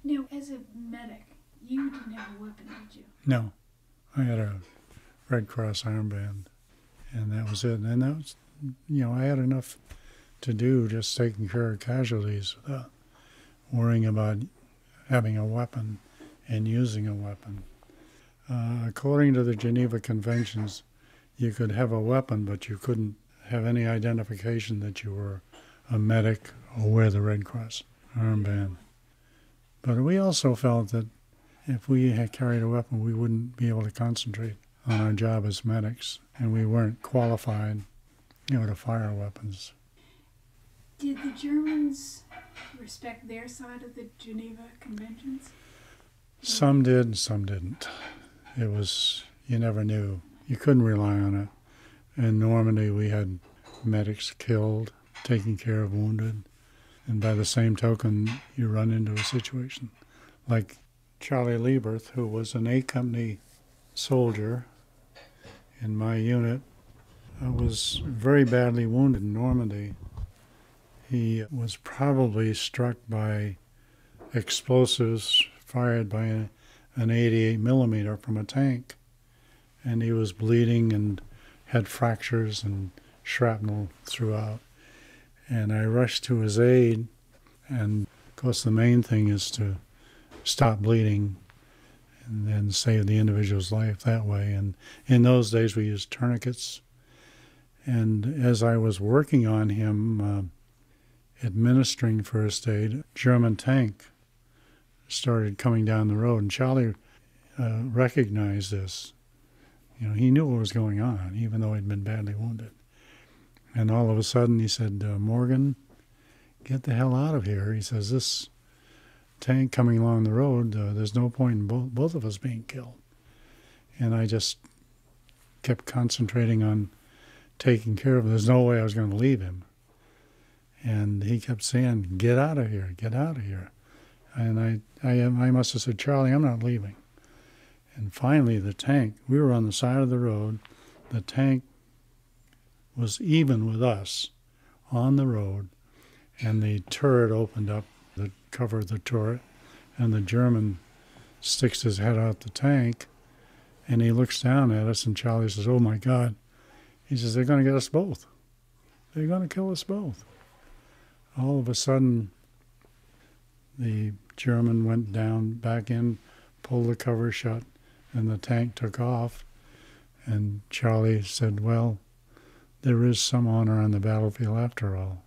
Now, as a medic, you didn't have a weapon, did you? No, I had a Red Cross armband, and that was it. And that was, I had enough to do just taking care of casualties without worrying about having a weapon and using a weapon. According to the Geneva Conventions, you could have a weapon, but you couldn't have any identification that you were a medic or wear the Red Cross armband. But we also felt that if we had carried a weapon, we wouldn't be able to concentrate on our job as medics, and we weren't qualified, to fire weapons. Did the Germans respect their side of the Geneva Conventions? Some did and some didn't. It was, you never knew. You couldn't rely on it. In Normandy, we had medics killed, taking care of wounded. And by the same token, you run into a situation like Charlie Lieberth, who was an A Company soldier in my unit, was very badly wounded in Normandy. He was probably struck by explosives fired by an 88 millimeter from a tank. And he was bleeding and had fractures and shrapnel throughout. And I rushed to his aid, and of course the main thing is to stop bleeding and then save the individual's life that way. And in those days we used tourniquets. And as I was working on him, administering first aid, a German tank started coming down the road, and Charlie recognized this. He knew what was going on, even though he'd been badly wounded. And all of a sudden he said, Mrgan, get the hell out of here. He says, this tank coming along the road, there's no point in both of us being killed. And I just kept concentrating on taking care of him. There's no way I was going to leave him. And he kept saying, get out of here, get out of here. And I must have said, Charlie, I'm not leaving. And finally the tank, we were on the side of the road, the tank was even with us on the road, and the turret opened up, the cover of the turret, and the German sticks his head out the tank, and he looks down at us, and Charlie says, oh my God. He says, they're going to get us both. They're going to kill us both. All of a sudden, the German went down, back in, pulled the cover shut, and the tank took off. And Charlie said, well, there is some honor on the battlefield after all.